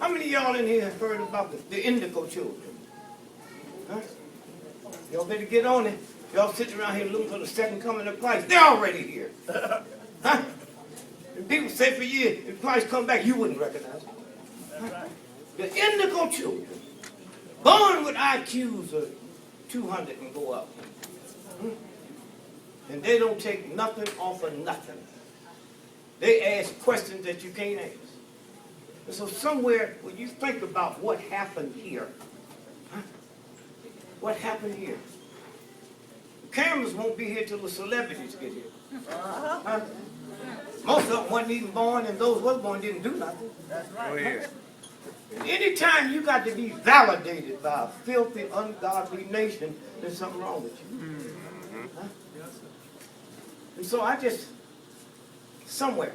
How many of y'all in here have heard about the indigo children? Huh? Y'all better get on it. Y'all sitting around here looking for the second coming of Christ. They're already here. Huh? And people say for years, if Christ come back, you wouldn't recognize him. Huh? The indigo children, born with IQs of 200 and go up. And they don't take nothing off of nothing. They ask questions that you can't ask. And so somewhere, when you think about what happened here, huh? What happened here? The cameras won't be here till the celebrities get here. Huh? Most of them wasn't even born, and those who were born didn't do nothing. That's right. Huh? Anytime you got to be validated by a filthy, ungodly nation, there's something wrong with you. Huh? And so I just, somewhere,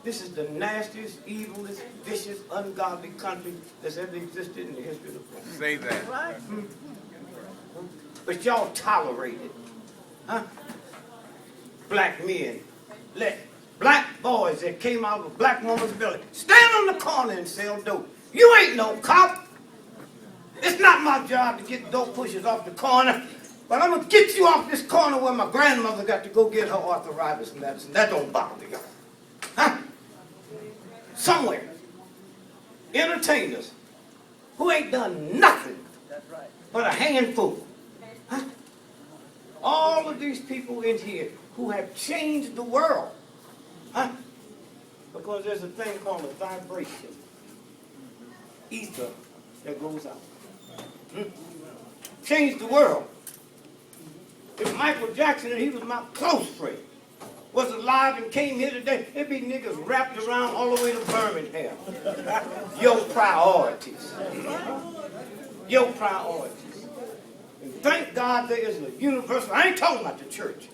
this is the nastiest, evilest, vicious, ungodly country that's ever existed in the history of the world. Say that. Right. But y'all tolerate it. Huh? Black men let black boys that came out of a black woman's belly stand on the corner and sell dope. You ain't no cop. It's not my job to get dope pushers off the corner, but I'm going to get you off this corner where my grandmother got to go get her arthritis medicine. That don't bother y'all. Huh? Somewhere, entertainers who ain't done nothing but a handful. Huh? All of these people in here who have changed the world. Huh? Because there's a thing called a vibration. Ether that goes out. Changed the world. If Michael Jackson, and he was my close friend, was alive and came here today, there'd be niggas wrapped around all the way to Birmingham. Your priorities. Your priorities. And thank God there is a universal, I ain't talking about the church.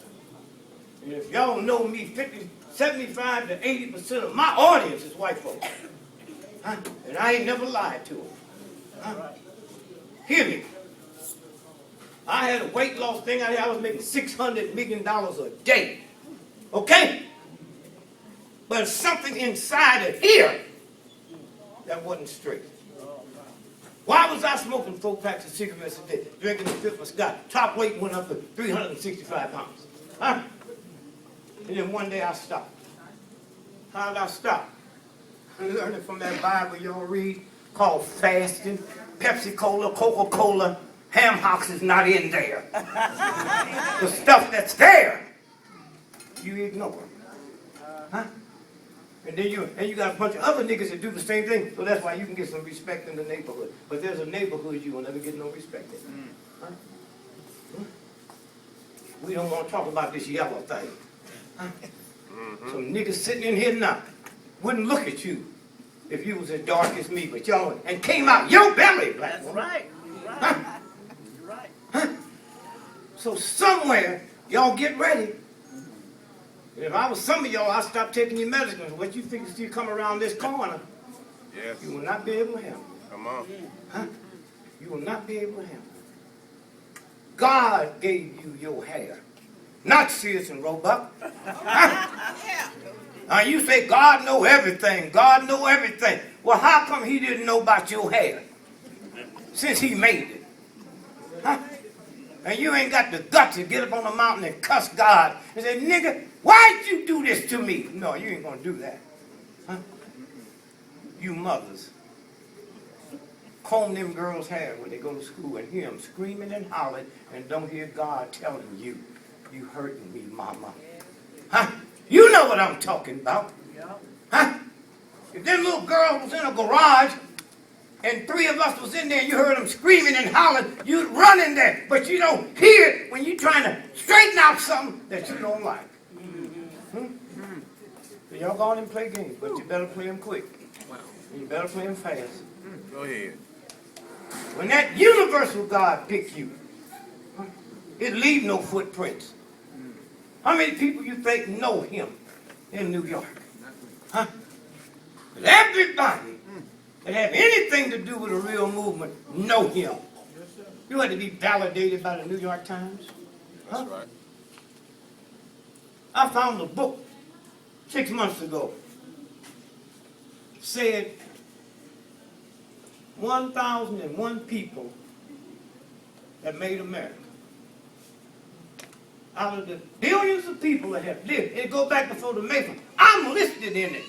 And if y'all know me, 75 to 80% of my audience is white folks. Huh? And I ain't never lied to them. Huh? Hear me. I had a weight loss thing out here. I was making $600 million a day. Okay? But something inside of here that wasn't straight. Why was I smoking 4 packs of cigarettes a day, drinking a fifth of scotch? Top weight went up to 365 pounds. Huh? And then one day I stopped. How did I stop? I learned it from that Bible y'all read called fasting. Pepsi Cola, Coca-Cola, ham hocks is not in there. The stuff that's there, you ignore. Huh? And then you got a bunch of other niggas that do the same thing, so that's why you can get some respect in the neighborhood. But there's a neighborhood you will never get no respect in. Huh? We don't want to talk about this yellow thing. Huh? Some niggas sitting in here now wouldn't look at you if you was as dark as me, but y'all, and came out your belly, black woman. That's right. Huh? Huh? So somewhere, y'all get ready. If I was some of y'all, I'd stop taking your medicines. What you think is you come around this corner, Yes. you will not be able to handle it. Come on. Huh? You will not be able to handle it. God gave you your hair, not Sears and Roebuck. Huh? Now you say God know everything. God know everything. Well, how come he didn't know about your hair since he made it? Huh? And you ain't got the guts to get up on the mountain and cuss God and say, nigga, why'd you do this to me? No, you ain't gonna do that. Huh? You mothers, comb them girls' hair when they go to school and hear them screaming and hollering and don't hear God telling you, you hurting me, mama. Huh? You know what I'm talking about. Huh? If them little girls was in a garage and 3 of us was in there and you heard them screaming and hollering, you'd run in there. But you don't hear it when you're trying to straighten out something that you don't like. So y'all go on and play games, but you better play them quick. You better play them fast. Go ahead. When that universal God picked you, it leave no footprints. How many people you think know him in New York? Huh? Everybody that have anything to do with a real movement know him. You had to be validated by the New York Times. Huh? That's right. I found a book 6 months ago said 1,001 people that made America. Out of the billions of people that have lived, it go back before the Mayflower. I'm listed in it.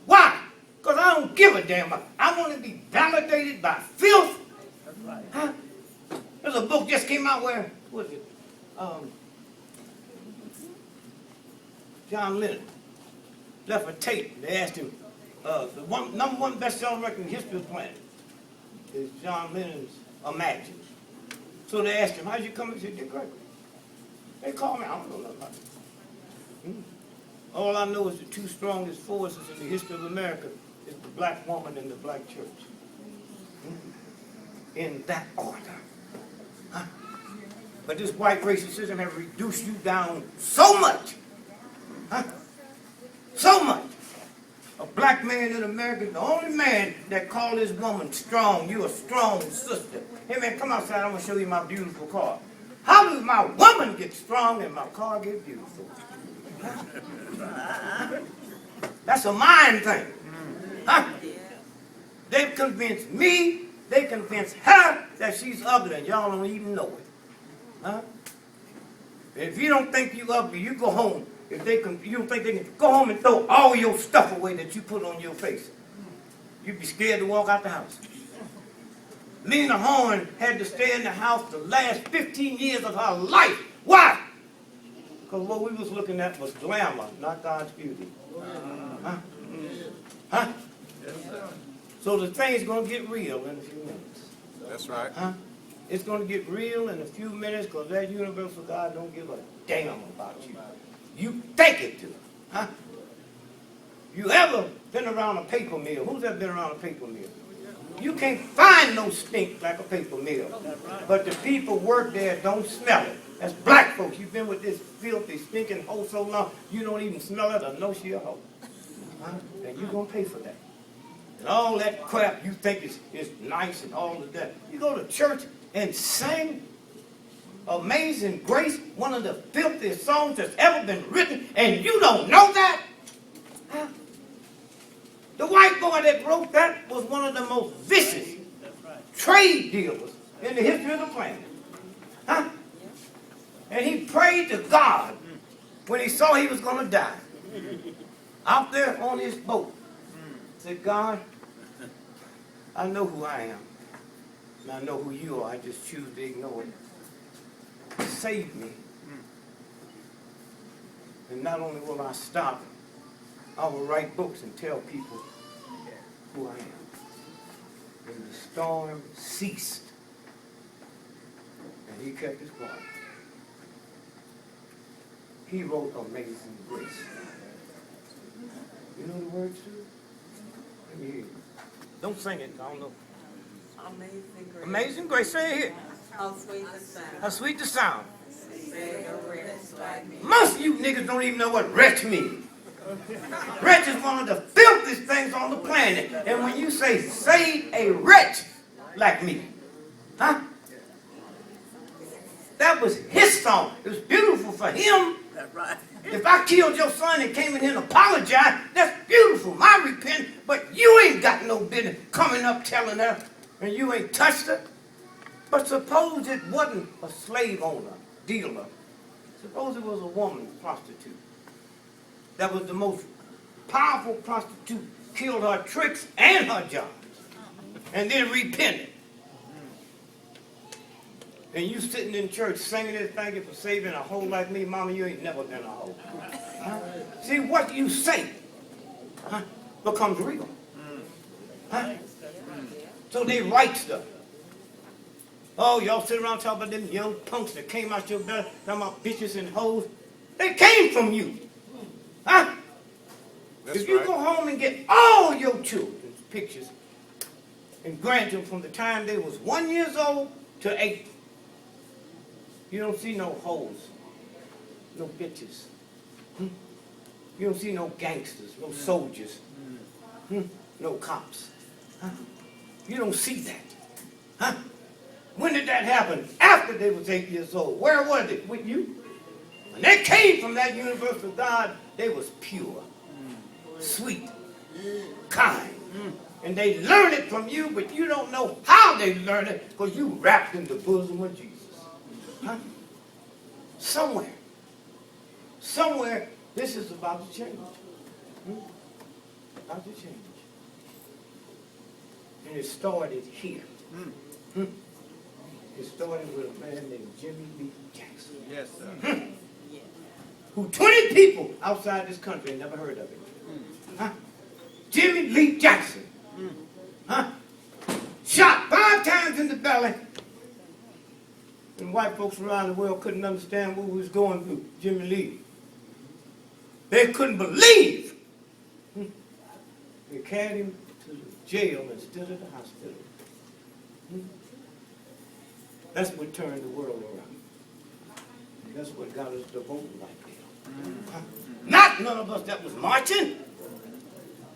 Why? Because I don't give a damn. I want to be validated by filth. That's right. Huh? There's a book just came out where, what is it? John Lennon left a tape. They asked him, the number one best-selling record in the history of the planet is John Lennon's Imagine. So they asked him, how'd you come? He said, Dick Gregory. They called me, I don't know nothing about it. All I know is the two strongest forces in the history of America is the black woman and the black church. In that order. Huh? But this white racism has reduced you down so much. Huh? So much. A black man in America is the only man that called his woman strong. You a strong sister. Hey man, come outside, I'm going to show you my beautiful car. How does my woman get strong and my car get beautiful? That's a mind thing. Huh? They've convinced me, they convinced her that she's ugly and y'all don't even know it. Huh? If you don't think you ugly, you go home. If you don't think they can go home and throw all your stuff away that you put on your face. You'd be scared to walk out the house. Lena Horne had to stay in the house the last 15 years of her life. Why? Because what we was looking at was glamour, not God's beauty. Huh? Huh? So the thing's going to get real in a few minutes. That's right. Huh? It's going to get real in a few minutes because that universal God don't give a damn about you. You think it do. Huh? You ever been around a paper mill? Who's ever been around a paper mill? You can't find no stink like a paper mill. But the people work there don't smell it. That's black folks. You've been with this filthy, stinking hoe so long, you don't even smell it or know she a hoe. Huh? And you're going to pay for that. And all that crap you think is nice and all of that. You go to church and sing Amazing Grace, one of the filthiest songs that's ever been written, and you don't know that? Huh? The white boy that wrote that was one of the most vicious trade dealers in the history of the planet. Huh? And he prayed to God when he saw he was going to die. Out there on his boat. Said, God, I know who I am. And I know who you are. I just choose to ignore it. Save me. And not only will I stop, I will write books and tell people who I am. And the storm ceased. And he kept his quiet. He wrote Amazing Grace. You know the words to it? Let me hear you. Don't sing it, I don't know. Amazing Grace. Amazing Grace, say it here. How sweet the sound. How sweet the sound. Say a wretch like me. Most of you niggas don't even know what wretch means. Wretch is one of the filthiest things on the planet. And when you say a wretch like me, huh? That was his song. It was beautiful for him. That's right. If I killed your son and came in here and apologized, that's beautiful. My repent, but you ain't got no business coming up telling her and you ain't touched her. But suppose it wasn't a slave owner, dealer. Suppose it was a woman prostitute. That was the most powerful prostitute, killed her tricks and her jobs, and then repented. And you sitting in church singing this, thank you for saving a hoe like me. Mama, you ain't never been a hoe. Huh? See, what you say becomes real. Huh? So they write stuff. Oh, y'all sit around talking about them young punks that came out your belly, talking about bitches and hoes. They came from you. Huh? If you go home and get all your children's pictures and grant them from the time they was 1 year old to 8, you don't see no hoes, no bitches. You don't see no gangsters, no soldiers, no cops. Huh? You don't see that. Huh? When did that happen? After they was 8 years old. Where was it? With you? When they came from that universal God, they was pure, sweet, kind. And they learn it from you, but you don't know how they learn it because you wrapped in the bosom of Jesus. Huh? Somewhere, this is about to change. About to change. And it started here. It started with a man named Jimmy Lee Jackson. Yes, sir. Who 20 people outside this country never heard of him. Huh? Jimmy Lee Jackson. Huh? Shot 5 times in the belly. And white folks around the world couldn't understand what he was going through. Jimmy Lee. They couldn't believe. They carried him to the jail instead of the hospital. That's what turned the world around. And that's what got us to vote like that. Not none of us that was marching.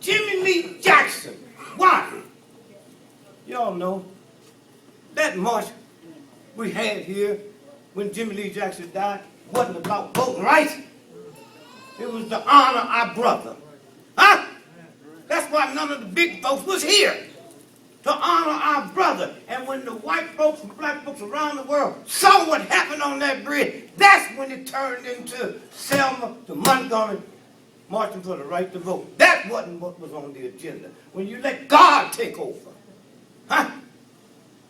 Jimmy Lee Jackson. Why? Y'all know that march we had here when Jimmy Lee Jackson died wasn't about voting rights. It was to honor our brother. Huh? That's why none of the big folks was here. To honor our brother. And when the white folks and black folks around the world saw what happened on that bridge, that's when it turned into Selma to Montgomery marching for the right to vote. That wasn't what was on the agenda. When you let God take over, huh?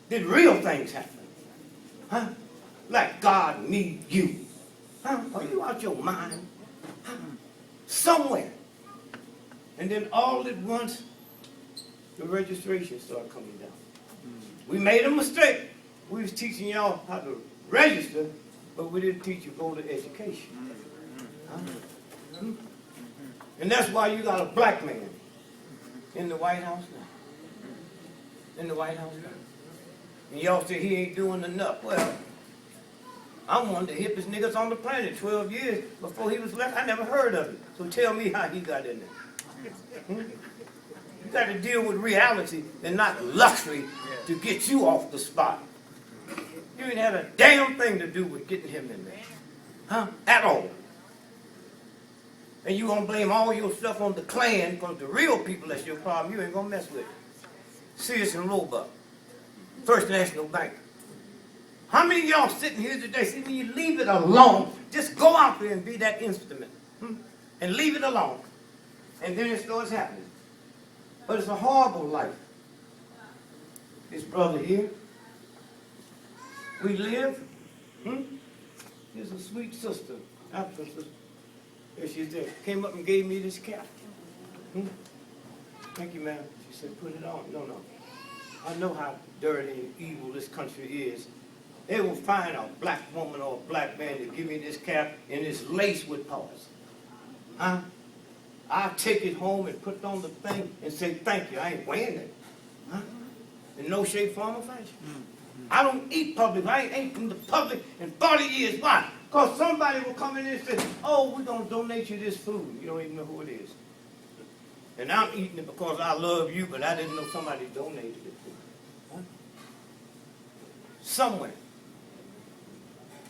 Did real things happen? Huh? Like God needs you. Huh? Are you out your mind? Huh? Somewhere. And then all at once, the registration started coming down. We made a mistake. We was teaching y'all how to register, but we didn't teach you voter education. Huh? And that's why you got a black man in the White House now. In the White House now. And y'all say he ain't doing enough. Well, I'm one of the hippest niggas on the planet. 12 years before he was left, I never heard of it. So tell me how he got in there. You got to deal with reality and not luxury to get you off the spot. You didn't have a damn thing to do with getting him in there. Huh? At all. And you gonna blame all your stuff on the Klan because the real people that's your problem, you ain't gonna mess with. Sears and Roebuck. First National Bank. How many of y'all sitting here today, see, when you leave it alone, just go out there and be that instrument. And leave it alone. And then it starts happening. But it's a horrible life. This brother here, we live. Here's a sweet sister, African sister. There she is there. Came up and gave me this cap. Thank you, ma'am. She said, put it on. No. I know how dirty and evil this country is. They will find a black woman or a black man to give me this cap and it's laced with paws. Huh? I'll take it home and put it on the thing and say, thank you. I ain't wearing it. Huh? In no shape, form, or fashion. I don't eat public. I ain't ate in the public in 40 years. Why? Because somebody will come in and say, oh, we're going to donate you this food. You don't even know who it is. And I'm eating it because I love you, but I didn't know somebody donated it to me. Huh? Somewhere.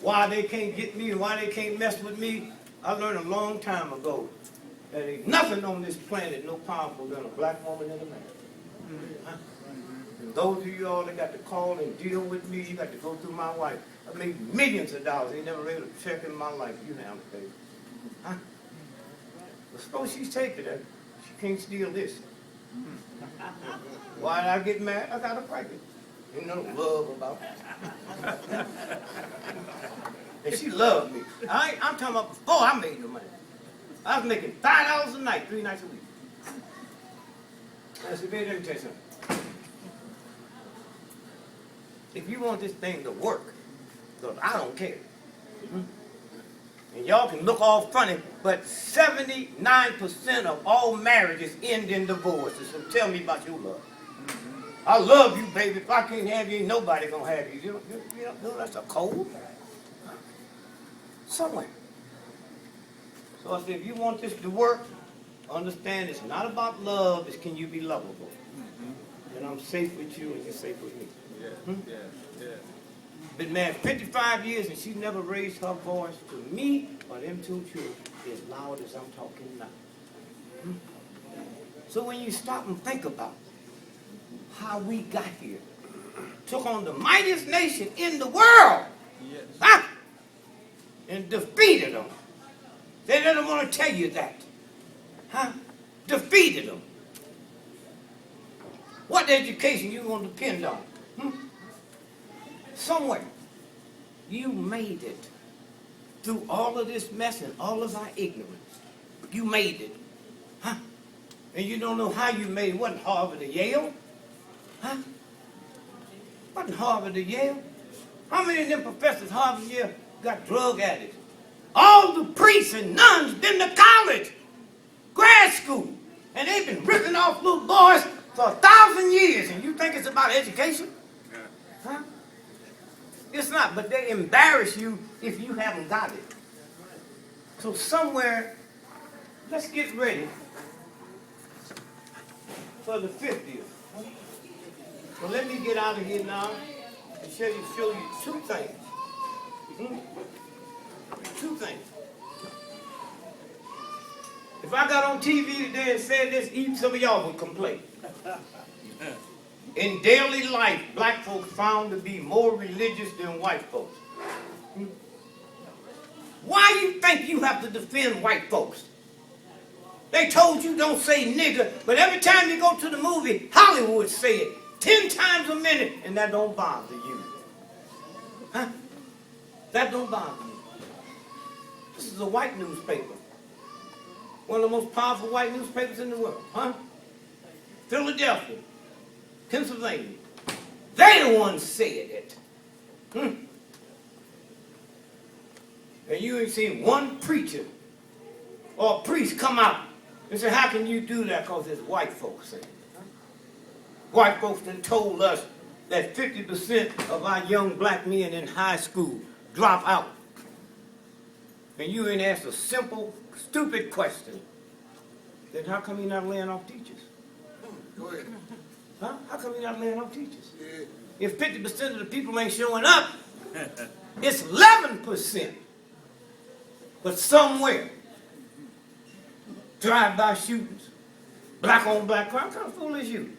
Why they can't get me and why they can't mess with me, I learned a long time ago. There ain't nothing on this planet no powerful than a black woman and a man. Huh? And those of you all that got to call and deal with me, you got to go through my wife. I made millions of dollars. They never read a check in my life. You now, baby. Huh? But suppose she's taking it. She can't steal this. Why did I get mad? I got her pregnant. Ain't no love about it. And she loved me. I'm talking about before I made the money. I was making $5 a night, 3 nights a week. I said, baby, let me tell you something. If you want this thing to work, because I don't care. And y'all can look all funny, but 79% of all marriages end in divorces. So tell me about your love. I love you, baby. If I can't have you, ain't nobody gonna have you. You don't know that's a code. Somewhere. So I said, if you want this to work, understand it's not about love, it's can you be lovable. And I'm safe with you and you're safe with me. Yeah. Been married 55 years and she never raised her voice to me or them 2 children as loud as I'm talking now. So when you stop and think about how we got here, took on the mightiest nation in the world, huh? And defeated them. They didn't want to tell you that. Huh? Defeated them. What education you going to depend on? Somewhere you made it through all of this mess and all of our ignorance. You made it. Huh? And you don't know how you made it. It wasn't Harvard or Yale. Huh? Wasn't Harvard or Yale. How many of them professors Harvard and Yale got drug addicts? All the priests and nuns been to college, grad school, and they've been ripping off little boys for 1,000 years, and you think it's about education? Huh? It's not, but they embarrass you if you haven't got it. So somewhere, let's get ready for the 50th. So let me get out of here now and show you two things. Two things. If I got on TV today and said this, even some of y'all would complain. In daily life, black folks found to be more religious than white folks. Why you think you have to defend white folks? They told you don't say nigger, but every time you go to the movie, Hollywood say it 10 times a minute, and that don't bother you. Huh? That don't bother you. This is a white newspaper. One of the most powerful white newspapers in the world. Huh? Philadelphia, Pennsylvania. They the ones said it. And you ain't seen one preacher or priest come out and say, how can you do that? Because it's white folks saying it. White folks done told us that 50% of our young black men in high school drop out. And you ain't asked a simple, stupid question. Then how come you're not laying off teachers? Go ahead. Huh? How come you're not laying off teachers? Yeah. If 50% of the people ain't showing up, it's 11%. But somewhere, drive-by shootings, black on black crime, what kind of fool is you?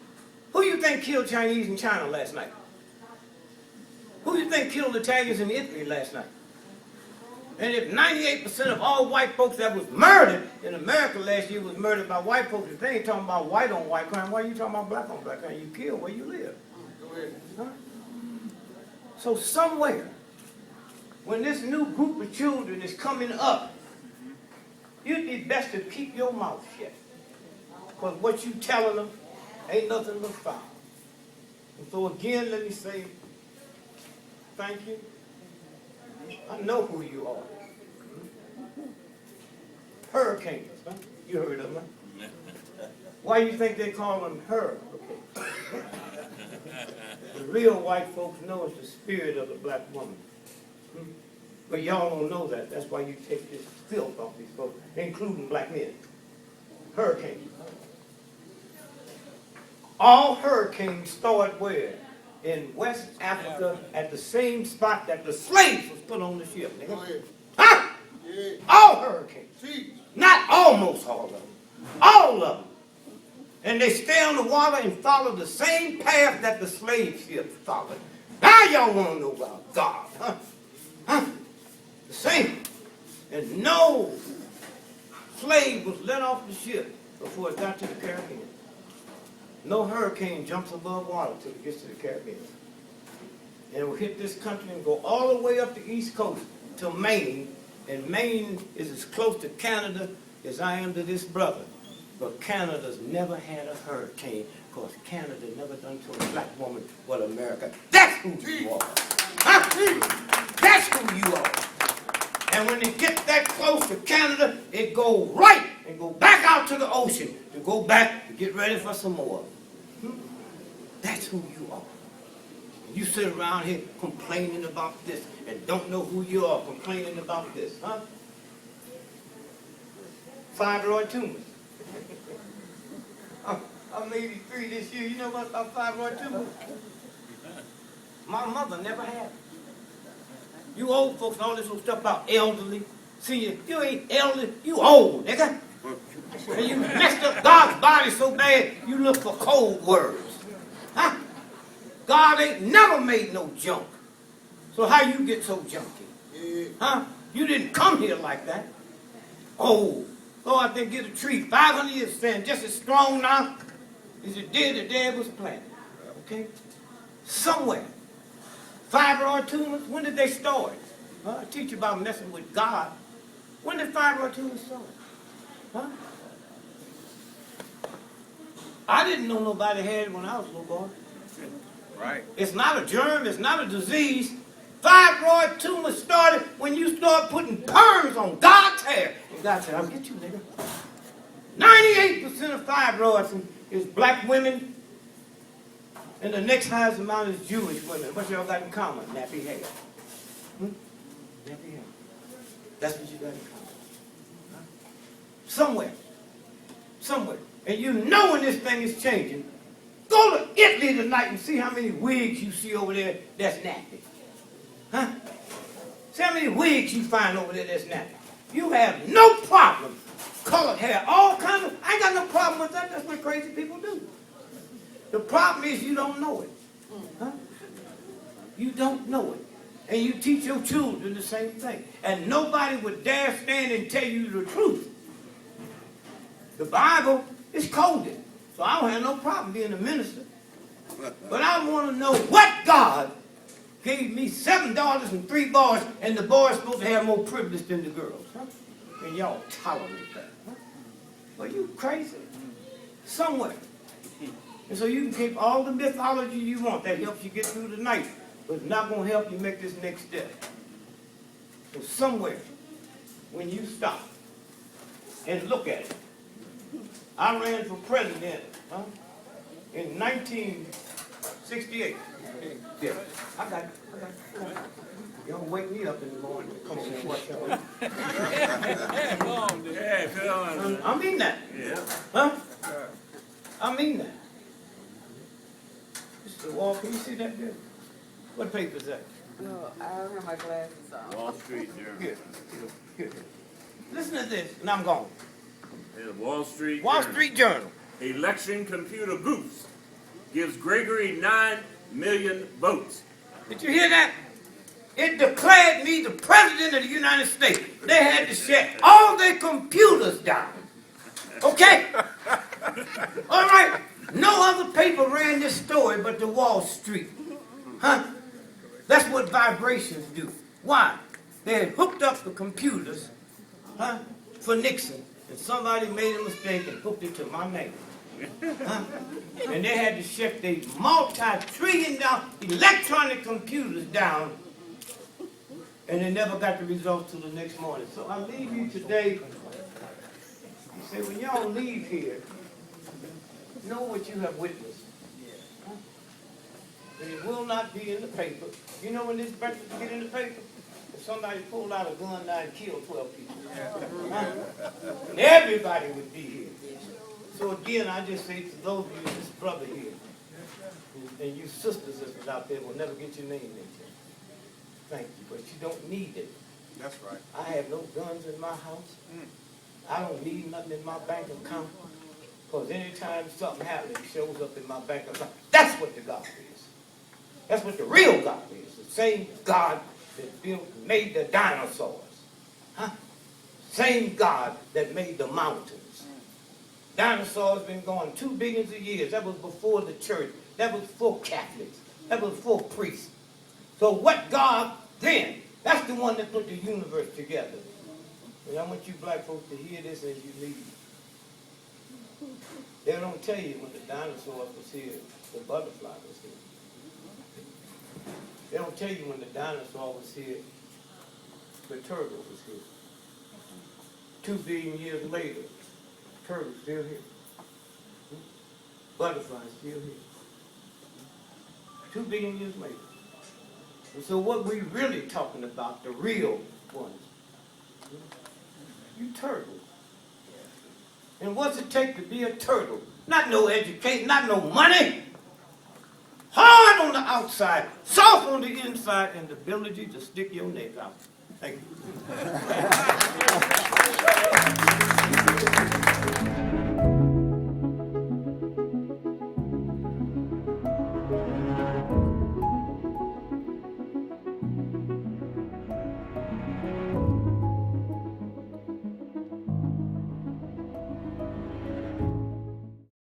Who you think killed Chinese in China last night? Who you think killed Italians in Italy last night? And if 98% of all white folks that was murdered in America last year was murdered by white folks, if they ain't talking about white on white crime, why are you talking about black on black crime? You kill where you live. Go ahead. Huh? So somewhere, when this new group of children is coming up, you'd be best to keep your mouth shut. Because what you telling them ain't nothing but foul. And so again, let me say thank you. I know who you are. Hurricanes, huh? You heard of them. Why do you think they call them hurricanes? The real white folks know it's the spirit of the black woman. But y'all don't know that. That's why you take this filth off these folks, including black men. Hurricanes. All hurricanes start where? In West Africa at the same spot that the slaves was put on the ship. Go Nigga. ahead. Huh? Yeah. All hurricanes. See. Not almost all of them. All of them. And they stay on the water and follow the same path that the slave ships followed. Now y'all want to know about God, huh? Huh? The same. And no slave was let off the ship before it got to the Caribbean. No hurricane jumps above water till it gets to the Caribbean. And it will hit this country and go all the way up the East Coast to Maine. And Maine is as close to Canada as I am to this brother. But Canada's never had a hurricane because Canada never done to a black woman what America. That's who you are. Huh? That's who you are. And when it gets that close to Canada, it go right and go back out to the ocean to go back to get ready for some more. That's who you are. You sit around here complaining about this and don't know who you are complaining about this, huh? Fibroid tumors. I'm 83 this year. You know about fibroid tumors? My mother never had it. You old folks and all this little stuff about elderly. See, you ain't elderly, you old, nigga. And you messed up God's body so bad, you look for cold words. Huh? God ain't never made no junk. So how you get so junky? Huh? You didn't come here like that. Oh, go out there and get a tree. 500 years stand just as strong now as it did the day it was planted. Okay? Somewhere. Fibroid tumors, when did they start? I teach you about messing with God. When did fibroid tumors start? Huh? I didn't know nobody had it when I was a little boy. Right. It's not a germ, it's not a disease. Fibroid tumor started when you start putting perms on God's hair. And God said, I'll get you, nigga. 98% of fibroids is black women, and the next highest amount is Jewish women. What y'all got in common? Nappy hair. Nappy hair. That's what you got in common. Huh? Somewhere. Somewhere. And you know when this thing is changing. Go to Italy tonight and see how many wigs you see over there that's nappy. Huh? See how many wigs you find over there that's nappy. You have no problem. Colored hair, all kinds of, I ain't got no problem with that. That's what crazy people do. The problem is you don't know it. Huh? You don't know it. And you teach your children the same thing. And nobody would dare stand and tell you the truth. The Bible is coded. So I don't have no problem being a minister. But I want to know what God gave me $7 and 3 boys, and the boys supposed to have more privilege than the girls. Huh? And y'all tolerate that. Huh? Well, you crazy. Somewhere. And so you can keep all the mythology you want. That helps you get through the night. But it's not going to help you make this next step. So somewhere, when you stop and look at it, I ran for president in 1968. Yeah, I got it. Y'all wake me up in the morning to come and watch y'all. I mean that. Yeah. Huh? I mean that. Mr. Wall, can you see that there? What paper is that? No, I don't have my glasses on. Wall Street Journal. Good. Good. Listen to this, and I'm gone. Yeah, Wall Street Wall Journal. Street Journal. Election computer boost gives Gregory 9 million votes. Did you hear that? It declared me the president of the United States. They had to shut all their computers down. Okay? All right. No other paper ran this story but the Wall Street. Huh? That's what vibrations do. Why? They had hooked up the computers, huh, for Nixon, and somebody made a mistake and hooked it to my name. Huh? And they had to shut the multi-trillion-dollar electronic computers down, and they never got the results till the next morning. So I leave you today. You say, when y'all leave here, know what you have witnessed. Huh? And it will not be in the paper. You know when this breakfast will get in the paper? If somebody pulled out a gun now and killed 12 people. Huh? And everybody would be here. So again, I just say to those of you, this brother here, and you sisters that's out there will never get your name mentioned. Thank you, but you don't need it. That's right. I have no guns in my house. I don't need nothing in my bank account. Because anytime something happens, it shows up in my bank account. That's what the God is. That's what the real God is. The same God that made the dinosaurs. Huh? Same God that made the mountains. Dinosaurs been gone 2 billion of years. That was before the church. That was before Catholics. That was before priests. So what God then, that's the one that put the universe together. And I want you black folks to hear this as you leave. They don't tell you when the dinosaurs was here, the butterfly was here. They don't tell you when the dinosaur was here, the turtle was here. 2 billion years later, turtle's still here. Butterfly's still here. 2 billion years later. And so what we really talking about, the real ones, you turtles. And what's it take to be a turtle? Not no education, not no money. Hard on the outside, soft on the inside, and the ability to stick your neck out. Thank you.